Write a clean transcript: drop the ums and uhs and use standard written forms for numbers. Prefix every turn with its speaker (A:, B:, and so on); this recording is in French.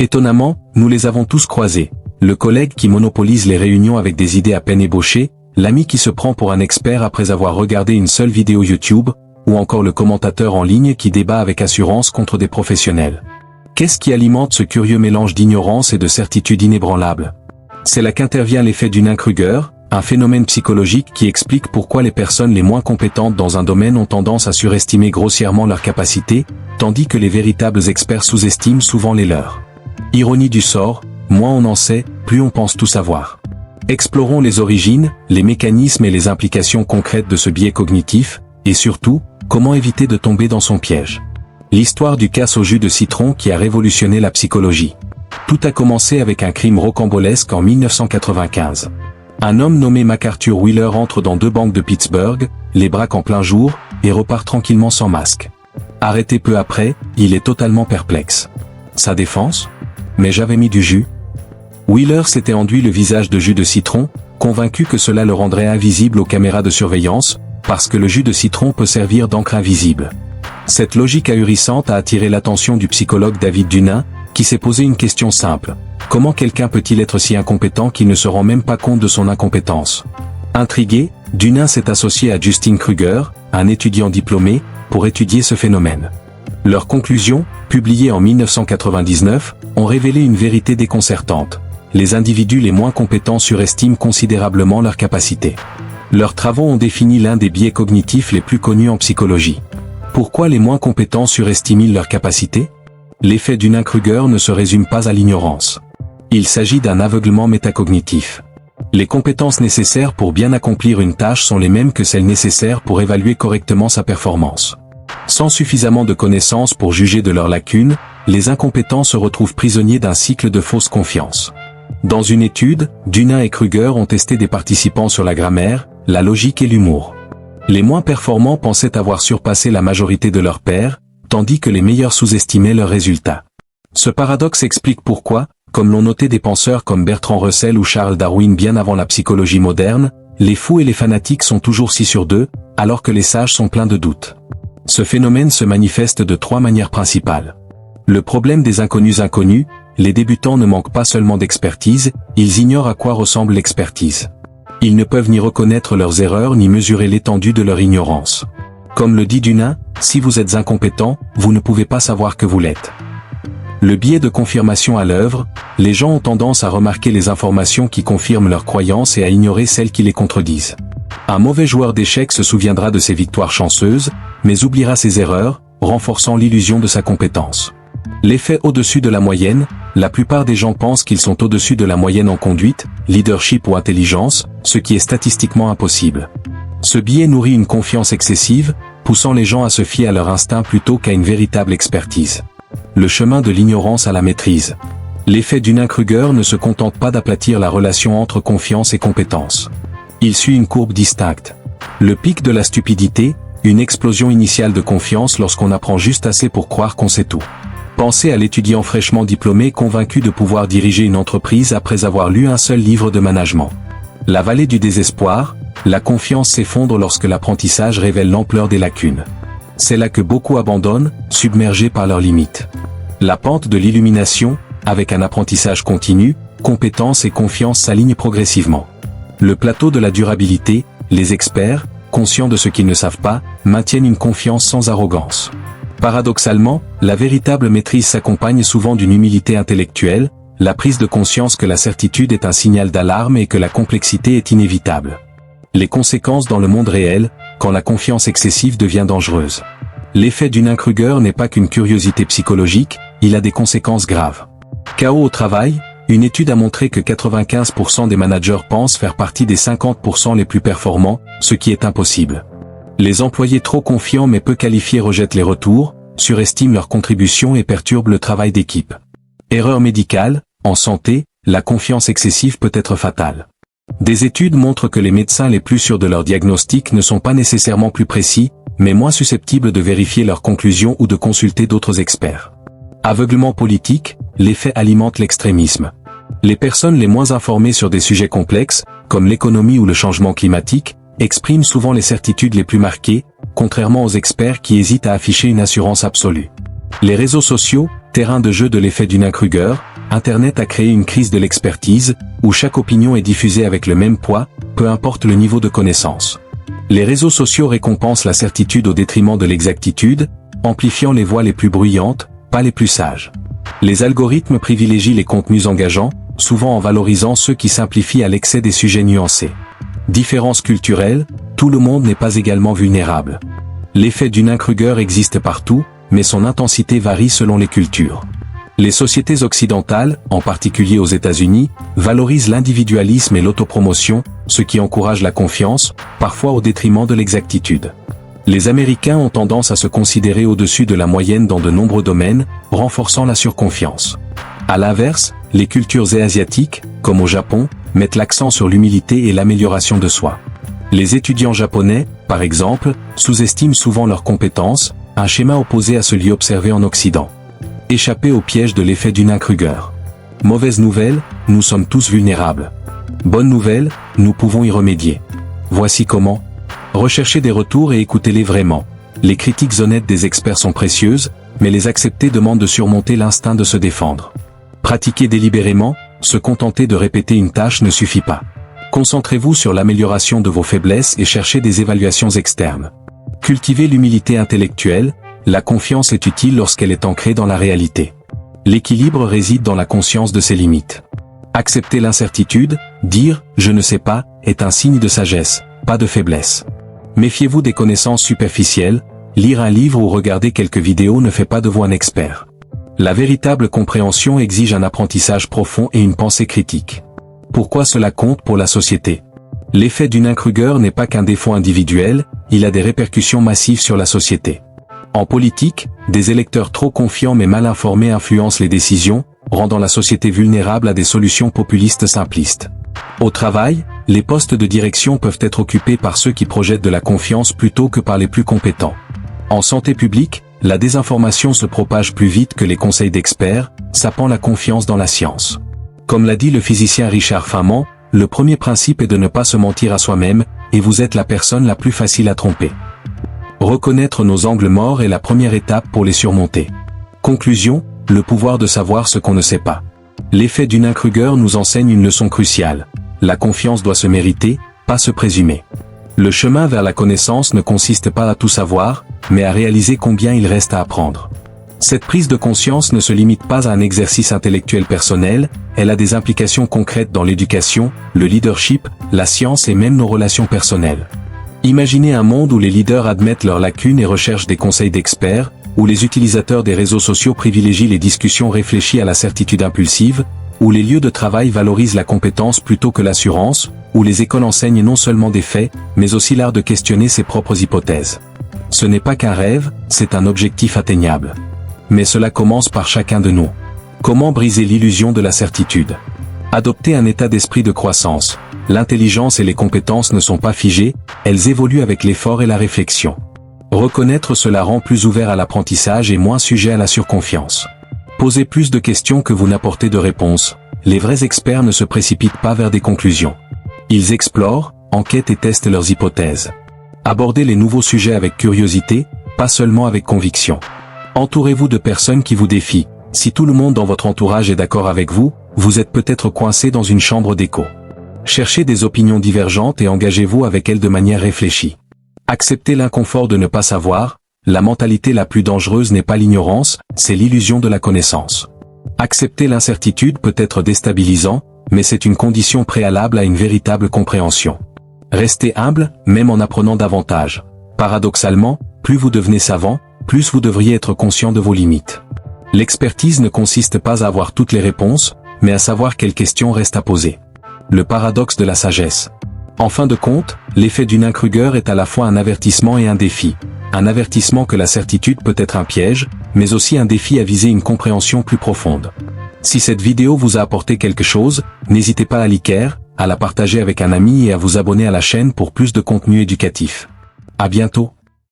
A: Étonnamment, nous les avons tous croisés. Le collègue qui monopolise les réunions avec des idées à peine ébauchées, l'ami qui se prend pour un expert après avoir regardé une seule vidéo YouTube, ou encore le commentateur en ligne qui débat avec assurance contre des professionnels. Qu'est-ce qui alimente ce curieux mélange d'ignorance et de certitude inébranlable? C'est là qu'intervient l'effet Dunning-Kruger, un phénomène psychologique qui explique pourquoi les personnes les moins compétentes dans un domaine ont tendance à surestimer grossièrement leurs capacités, tandis que les véritables experts sous-estiment souvent les leurs. Ironie du sort, moins on en sait, plus on pense tout savoir. Explorons les origines, les mécanismes et les implications concrètes de ce biais cognitif, et surtout, comment éviter de tomber dans son piège. L'histoire du casse au jus de citron qui a révolutionné la psychologie. Tout a commencé avec un crime rocambolesque en 1995. Un homme nommé MacArthur Wheeler entre dans 2 banques de Pittsburgh, les braque en plein jour, et repart tranquillement sans masque. Arrêté peu après, il est totalement perplexe. Sa défense? Mais j'avais mis du jus. Wheeler s'était enduit le visage de jus de citron, convaincu que cela le rendrait invisible aux caméras de surveillance, parce que le jus de citron peut servir d'encre invisible. Cette logique ahurissante a attiré l'attention du psychologue David Dunning, qui s'est posé une question simple. Comment quelqu'un peut-il être si incompétent qu'il ne se rend même pas compte de son incompétence? Intrigué, Dunning s'est associé à Justin Kruger, un étudiant diplômé, pour étudier ce phénomène. Leurs conclusions, publiées en 1999, ont révélé une vérité déconcertante. Les individus les moins compétents surestiment considérablement leurs capacités. Leurs travaux ont défini l'un des biais cognitifs les plus connus en psychologie. Pourquoi les moins compétents surestiment-ils leurs capacités? L'effet Dunning-Kruger ne se résume pas à l'ignorance. Il s'agit d'un aveuglement métacognitif. Les compétences nécessaires pour bien accomplir une tâche sont les mêmes que celles nécessaires pour évaluer correctement sa performance. Sans suffisamment de connaissances pour juger de leurs lacunes, les incompétents se retrouvent prisonniers d'un cycle de fausse confiance. Dans une étude, Dunning et Kruger ont testé des participants sur la grammaire, la logique et l'humour. Les moins performants pensaient avoir surpassé la majorité de leurs pairs, tandis que les meilleurs sous-estimaient leurs résultats. Ce paradoxe explique pourquoi, comme l'ont noté des penseurs comme Bertrand Russell ou Charles Darwin bien avant la psychologie moderne, les fous et les fanatiques sont toujours 6 sur 2, alors que les sages sont pleins de doutes. Ce phénomène se manifeste de 3 manières principales. Le problème des inconnus. Les débutants ne manquent pas seulement d'expertise, ils ignorent à quoi ressemble l'expertise. Ils ne peuvent ni reconnaître leurs erreurs ni mesurer l'étendue de leur ignorance. Comme le dit Dunning, si vous êtes incompétent, vous ne pouvez pas savoir que vous l'êtes. Le biais de confirmation à l'œuvre, les gens ont tendance à remarquer les informations qui confirment leurs croyances et à ignorer celles qui les contredisent. Un mauvais joueur d'échecs se souviendra de ses victoires chanceuses, mais oubliera ses erreurs, renforçant l'illusion de sa compétence. L'effet au-dessus de la moyenne, la plupart des gens pensent qu'ils sont au-dessus de la moyenne en conduite, leadership ou intelligence, ce qui est statistiquement impossible. Ce biais nourrit une confiance excessive, poussant les gens à se fier à leur instinct plutôt qu'à une véritable expertise. Le chemin de l'ignorance à la maîtrise. L'effet Dunning-Kruger ne se contente pas d'aplatir la relation entre confiance et compétence. Il suit une courbe distincte. Le pic de la stupidité, une explosion initiale de confiance lorsqu'on apprend juste assez pour croire qu'on sait tout. Pensez à l'étudiant fraîchement diplômé convaincu de pouvoir diriger une entreprise après avoir lu un seul livre de management. La vallée du désespoir, la confiance s'effondre lorsque l'apprentissage révèle l'ampleur des lacunes. C'est là que beaucoup abandonnent, submergés par leurs limites. La pente de l'illumination, avec un apprentissage continu, compétence et confiance s'alignent progressivement. Le plateau de la durabilité, les experts, conscients de ce qu'ils ne savent pas, maintiennent une confiance sans arrogance. Paradoxalement, la véritable maîtrise s'accompagne souvent d'une humilité intellectuelle, la prise de conscience que la certitude est un signal d'alarme et que la complexité est inévitable. Les conséquences dans le monde réel, quand la confiance excessive devient dangereuse. L'effet Dunning-Kruger n'est pas qu'une curiosité psychologique, il a des conséquences graves. Chaos au travail, une étude a montré que 95% des managers pensent faire partie des 50% les plus performants, ce qui est impossible. Les employés trop confiants mais peu qualifiés rejettent les retours, surestiment leurs contributions et perturbent le travail d'équipe. Erreur médicale, en santé, la confiance excessive peut être fatale. Des études montrent que les médecins les plus sûrs de leur diagnostic ne sont pas nécessairement plus précis, mais moins susceptibles de vérifier leurs conclusions ou de consulter d'autres experts. Aveuglement politique, l'effet alimente l'extrémisme. Les personnes les moins informées sur des sujets complexes, comme l'économie ou le changement climatique, expriment souvent les certitudes les plus marquées, contrairement aux experts qui hésitent à afficher une assurance absolue. Les réseaux sociaux, terrain de jeu de l'effet Dunning-Kruger, Internet a créé une crise de l'expertise, où chaque opinion est diffusée avec le même poids, peu importe le niveau de connaissance. Les réseaux sociaux récompensent la certitude au détriment de l'exactitude, amplifiant les voix les plus bruyantes, pas les plus sages. Les algorithmes privilégient les contenus engageants, souvent en valorisant ceux qui simplifient à l'excès des sujets nuancés. Différence culturelle, tout le monde n'est pas également vulnérable. L'effet Dunning-Kruger existe partout, mais son intensité varie selon les cultures. Les sociétés occidentales, en particulier aux États-Unis, valorisent l'individualisme et l'autopromotion, ce qui encourage la confiance, parfois au détriment de l'exactitude. Les Américains ont tendance à se considérer au-dessus de la moyenne dans de nombreux domaines, renforçant la surconfiance. À l'inverse, les cultures asiatiques, comme au Japon, mettent l'accent sur l'humilité et l'amélioration de soi. Les étudiants japonais, par exemple, sous-estiment souvent leurs compétences, un schéma opposé à celui observé en Occident. Échapper au piège de l'effet Dunning-Kruger. Mauvaise nouvelle, nous sommes tous vulnérables. Bonne nouvelle, nous pouvons y remédier. Voici comment. Recherchez des retours et écoutez-les vraiment. Les critiques honnêtes des experts sont précieuses, mais les accepter demande de surmonter l'instinct de se défendre. Pratiquez délibérément, se contenter de répéter une tâche ne suffit pas. Concentrez-vous sur l'amélioration de vos faiblesses et cherchez des évaluations externes. Cultivez l'humilité intellectuelle, la confiance est utile lorsqu'elle est ancrée dans la réalité. L'équilibre réside dans la conscience de ses limites. Accepter l'incertitude, dire « je ne sais pas » est un signe de sagesse, pas de faiblesse. Méfiez-vous des connaissances superficielles, lire un livre ou regarder quelques vidéos ne fait pas de vous un expert. La véritable compréhension exige un apprentissage profond et une pensée critique. Pourquoi cela compte pour la société? L'effet Dunning-Kruger n'est pas qu'un défaut individuel, il a des répercussions massives sur la société. En politique, des électeurs trop confiants mais mal informés influencent les décisions, rendant la société vulnérable à des solutions populistes simplistes. Au travail, les postes de direction peuvent être occupés par ceux qui projettent de la confiance plutôt que par les plus compétents. En santé publique, la désinformation se propage plus vite que les conseils d'experts, sapant la confiance dans la science. Comme l'a dit le physicien Richard Feynman, le premier principe est de ne pas se mentir à soi-même, et vous êtes la personne la plus facile à tromper. Reconnaître nos angles morts est la première étape pour les surmonter. Conclusion, le pouvoir de savoir ce qu'on ne sait pas. L'effet Dunning-Kruger nous enseigne une leçon cruciale. La confiance doit se mériter, pas se présumer. Le chemin vers la connaissance ne consiste pas à tout savoir, mais à réaliser combien il reste à apprendre. Cette prise de conscience ne se limite pas à un exercice intellectuel personnel, elle a des implications concrètes dans l'éducation, le leadership, la science et même nos relations personnelles. Imaginez un monde où les leaders admettent leurs lacunes et recherchent des conseils d'experts, où les utilisateurs des réseaux sociaux privilégient les discussions réfléchies à la certitude impulsive, où les lieux de travail valorisent la compétence plutôt que l'assurance, où les écoles enseignent non seulement des faits, mais aussi l'art de questionner ses propres hypothèses. Ce n'est pas qu'un rêve, c'est un objectif atteignable. Mais cela commence par chacun de nous. Comment briser l'illusion de la certitude? Adopter un état d'esprit de croissance. L'intelligence et les compétences ne sont pas figées, elles évoluent avec l'effort et la réflexion. Reconnaître cela rend plus ouvert à l'apprentissage et moins sujet à la surconfiance. Posez plus de questions que vous n'apportez de réponses. Les vrais experts ne se précipitent pas vers des conclusions. Ils explorent, enquêtent et testent leurs hypothèses. Abordez les nouveaux sujets avec curiosité, pas seulement avec conviction. Entourez-vous de personnes qui vous défient. Si tout le monde dans votre entourage est d'accord avec vous, vous êtes peut-être coincé dans une chambre d'écho. Cherchez des opinions divergentes et engagez-vous avec elles de manière réfléchie. Acceptez l'inconfort de ne pas savoir, la mentalité la plus dangereuse n'est pas l'ignorance, c'est l'illusion de la connaissance. Accepter l'incertitude peut être déstabilisant, mais c'est une condition préalable à une véritable compréhension. Restez humble, même en apprenant davantage. Paradoxalement, plus vous devenez savant, plus vous devriez être conscient de vos limites. L'expertise ne consiste pas à avoir toutes les réponses, mais à savoir quelles questions restent à poser. Le paradoxe de la sagesse. En fin de compte, l'effet Dunning-Kruger est à la fois un avertissement et un défi. Un avertissement que la certitude peut être un piège, mais aussi un défi à viser une compréhension plus profonde. Si cette vidéo vous a apporté quelque chose, n'hésitez pas à liker, à la partager avec un ami et à vous abonner à la chaîne pour plus de contenu éducatif. À bientôt.